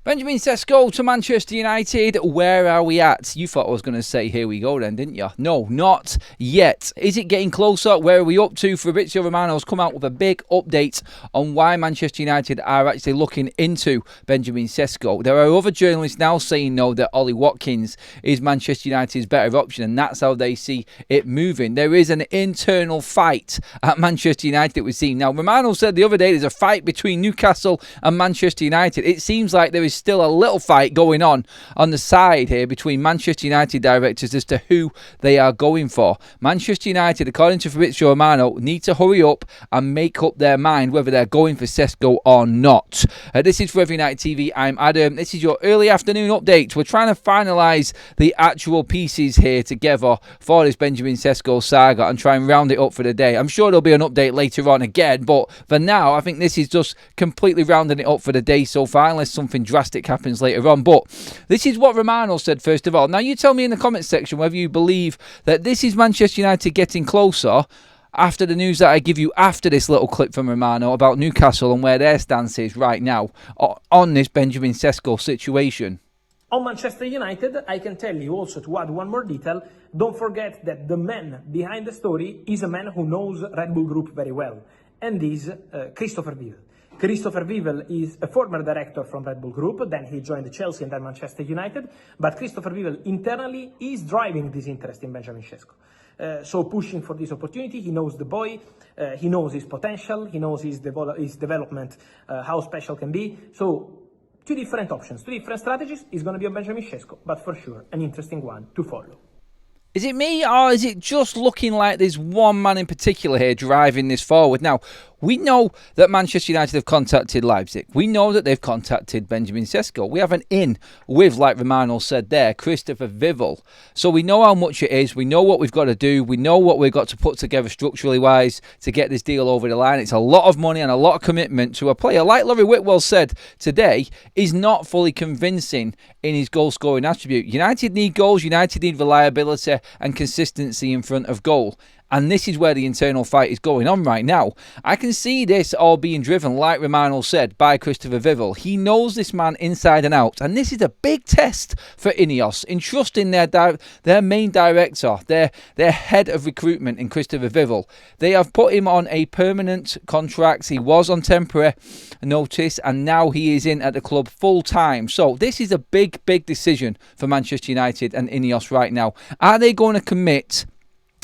Benjamin Cesco to Manchester United. Where are we at? You thought I was going to say here we go then, didn't you? No, not yet. Is it getting closer? Where are we up to? Fabrizio Romano's come out with a big update on why Manchester United are actually looking into Benjamin Cesco. There are other journalists now saying no, that Ollie Watkins is Manchester United's better option, and that's how they see it moving. There is an internal fight at Manchester United that we've seen. Now, Romano said the other day there's a fight between Newcastle and Manchester United. It seems like there is still a little fight going on the side here between Manchester United directors as to who they are going for. Manchester United, according to Fabrizio Romano, need to hurry up and make up their mind whether they're going for Cesco or not. This is Forever United TV. I'm Adam. This is your early afternoon update. We're trying to finalise the actual pieces here together for this Benjamin Cesco saga and try and round it up for the day. I'm sure there'll be an update later on again, but for now, I think this is just completely rounding it up for the day so far, unless something drastic happens later on. But this is what Romano said first of all. Now, you tell me in the comments section whether you believe that this is Manchester United getting closer after the news that I give you after this little clip from Romano about Newcastle and where their stance is right now on this Benjamin Cesco situation. On Manchester United, I can tell you also, to add one more detail, don't forget that the man behind the story is a man who knows Red Bull Group very well, and is Christopher Vivell. Christopher Vivell is a former director from Red Bull Group, then he joined Chelsea and then Manchester United, but Christopher Vivell internally is driving this interest in Benjamin Cesco. So pushing for this opportunity. He knows the boy, he knows his potential, he knows his development, how special can be. So two different options, two different strategies. Is going to be on Benjamin Cesco, but for sure an interesting one to follow. Is it me, or is it just looking like there's one man in particular here driving this forward? Now, we know that Manchester United have contacted Leipzig. We know that they've contacted Benjamin Cesco. We have an in with, like Romano said there, Christopher Vivell. So we know how much it is. We know what we've got to do. We know what we've got to put together structurally wise to get this deal over the line. It's a lot of money and a lot of commitment to a player, like Laurie Whitwell said today, is not fully convincing in his goal scoring attribute. United need goals. United need reliability and consistency in front of goal. And this is where the internal fight is going on right now. I can see this all being driven, like Romano said, by Christopher Vivell. He knows this man inside and out. And this is a big test for Ineos, entrusting their main director, their head of recruitment in Christopher Vivell. They have put him on a permanent contract. He was on temporary notice, and now he is in at the club full time. So this is a big decision for Manchester United and Ineos right now. Are they going to commit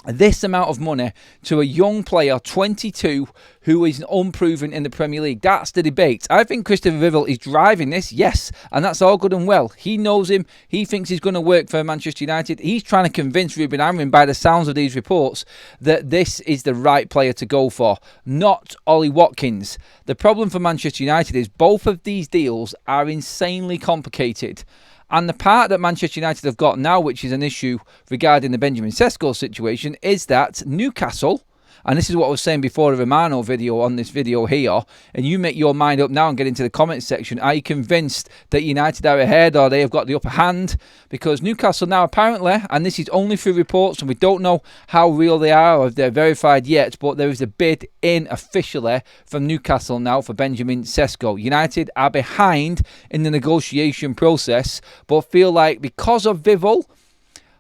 this amount of money to a young player, 22, who is unproven in the Premier League? That's the debate. I think Christopher Vivell is driving this, yes, and that's all good and well. He knows him. He thinks he's going to work for Manchester United. He's trying to convince Ruben Amorim, by the sounds of these reports, that this is the right player to go for, not Ollie Watkins. The problem for Manchester United is both of these deals are insanely complicated. And the part that Manchester United have got now, which is an issue regarding the Benjamin Cesco situation, is that Newcastle, and this is what I was saying before the Romano video on this video here, and you make your mind up now and get into the comments section. Are you convinced that United are ahead, or they have got the upper hand? Because Newcastle now apparently, and this is only through reports, and we don't know how real they are or if they're verified yet, but there is a bid in officially from Newcastle now for Benjamin Cesco. United are behind in the negotiation process, but feel like because of Vivell,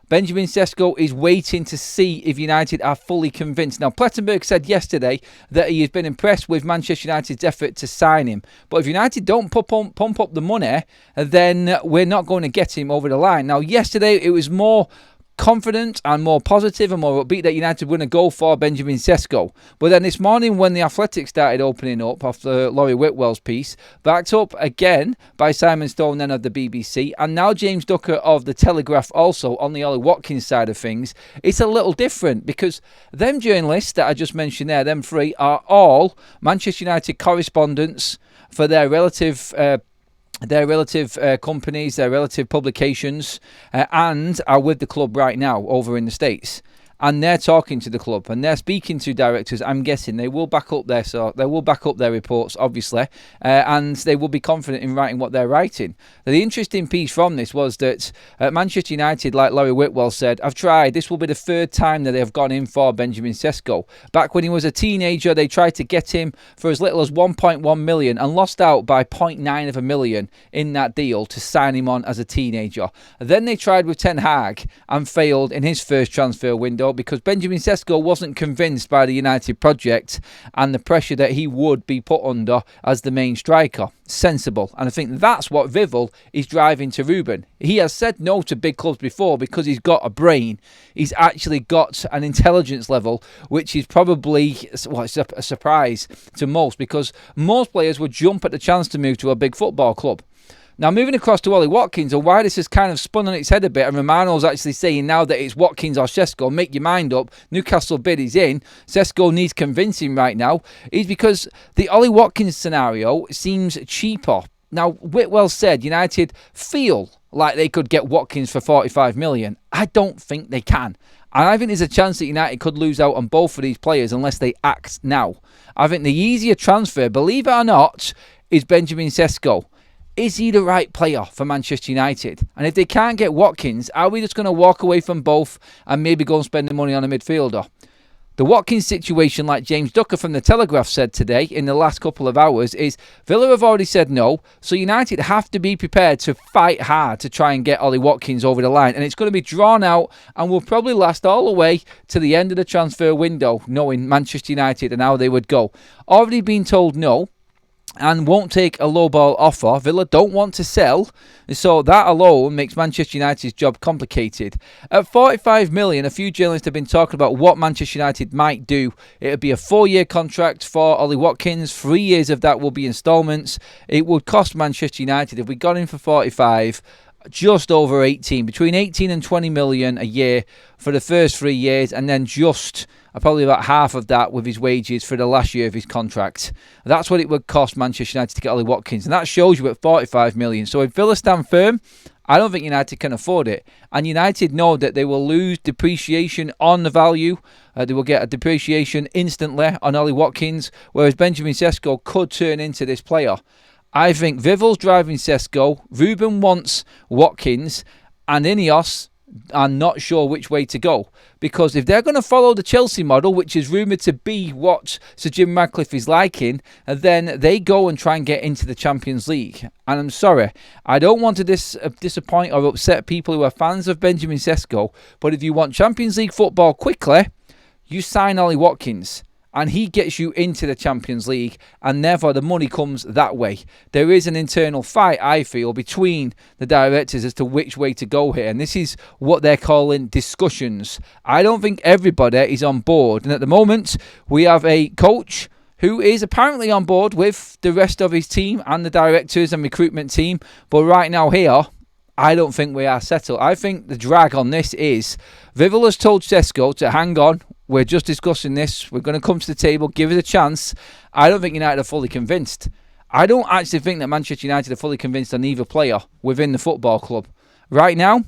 Benjamin Cesco is waiting to see if United are fully convinced. Now, Plettenberg said yesterday that he has been impressed with Manchester United's effort to sign him. But if United don't pump up the money, then we're not going to get him over the line. Now, yesterday it was more confident and more positive and more upbeat that United were going to go for Benjamin Cesco. But then this morning, when the Athletic started opening up after Laurie Whitwell's piece, backed up again by Simon Stone then of the BBC, and now James Ducker of the Telegraph also on the Ollie Watkins side of things, it's a little different, because them journalists that I just mentioned there, them three, are all Manchester United correspondents for their relative companies, their relative publications, and are with the club right now over in the States. and they're talking to the club and they're speaking to directors, I'm guessing they will back up their reports, obviously, and they will be confident in writing what they're writing. The interesting piece from this was that Manchester United, like Larry Whitwell said, I've tried. This will be the third time that they have gone in for Benjamin Cesco. Back when he was a teenager, they tried to get him for as little as 1.1 million and lost out by 0.9 of a million in that deal to sign him on as a teenager. Then they tried with Ten Hag and failed in his first transfer window because Benjamin Cesco wasn't convinced by the United project and the pressure that he would be put under as the main striker. Sensible. And I think that's what Vivell is driving to Ruben. He has said no to big clubs before because he's got a brain. He's actually got an intelligence level, which is probably it's a surprise to most, because most players would jump at the chance to move to a big football club. Now, moving across to Ollie Watkins, and why this has kind of spun on its head a bit, and Romano's actually saying now that it's Watkins or Cesco, make your mind up, Newcastle bid is in, Cesco needs convincing right now, is because the Ollie Watkins scenario seems cheaper. Now, Whitwell said United feel like they could get Watkins for 45 million. I don't think they can. And I think there's a chance that United could lose out on both of these players unless they act now. I think the easier transfer, believe it or not, is Benjamin Cesco. Is he the right player for Manchester United? And if they can't get Watkins, are we just going to walk away from both and maybe go and spend the money on a midfielder? The Watkins situation, like James Ducker from The Telegraph said today in the last couple of hours, is Villa have already said no, so United have to be prepared to fight hard to try and get Ollie Watkins over the line. And it's going to be drawn out and will probably last all the way to the end of the transfer window, knowing Manchester United and how they would go. Already been told no, and won't take a lowball offer. Villa don't want to sell, so that alone makes Manchester United's job complicated. At 45 million, a few journalists have been talking about what Manchester United might do. It would be a 4-year contract for Ollie Watkins. 3 years of that will be instalments. It would cost Manchester United, if we got in for 45, just over 18, between 18 and 20 million a year for the first 3 years, and then just probably about half of that with his wages for the last year of his contract. That's what it would cost Manchester United to get Ollie Watkins, and that shows you at 45 million. So if Villa stand firm, I don't think United can afford it. And United know that they will lose depreciation on the value. They will get a depreciation instantly on Ollie Watkins, whereas Benjamin Cesco could turn into this player. I think Vivell's driving Cesco, Ruben wants Watkins, and Ineos are not sure which way to go. Because if they're going to follow the Chelsea model, which is rumoured to be what Sir Jim Ratcliffe is liking, then they go and try and get into the Champions League. And I'm sorry, I don't want to disappoint or upset people who are fans of Benjamin Cesco, but if you want Champions League football quickly, you sign Ollie Watkins. And he gets you into the Champions League, and therefore the money comes that way. There is an internal fight, I feel, between the directors as to which way to go here. And this is what they're calling discussions. I don't think everybody is on board. And at the moment, we have a coach who is apparently on board with the rest of his team and the directors and recruitment team. But right now here, I don't think we are settled. I think the drag on this is Vivell has told Cesco to hang on. We're just discussing this. We're going to come to the table. Give it a chance. I don't think United are fully convinced. I don't actually think that Manchester United are fully convinced on either player within the football club. Right now,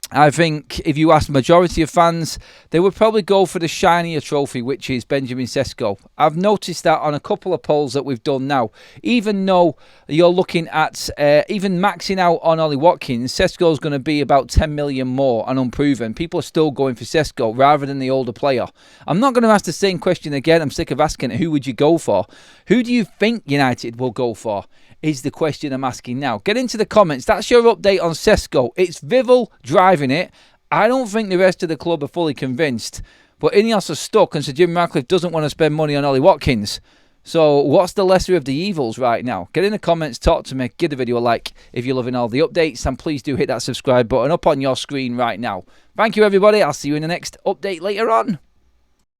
I think if you ask the majority of fans, they would probably go for the shinier trophy, which is Benjamin Cesco. I've noticed that on a couple of polls that we've done now. Even though you're looking at even maxing out on Ollie Watkins, Cesco's going to be about 10 million more and unproven. People are still going for Cesco rather than the older player. I'm not going to ask the same question again. I'm sick of asking it. Who would you go for? Who do you think United will go for? Is the question I'm asking now. Get into the comments. That's your update on Cesco. It's Vivell driving it. I don't think the rest of the club are fully convinced. But Ineos are stuck, and Sir Jim Ratcliffe doesn't want to spend money on Ollie Watkins. So what's the lesser of the evils right now? Get in the comments, talk to me, give the video a like if you're loving all the updates, and please do hit that subscribe button up on your screen right now. Thank you, everybody. I'll see you in the next update later on.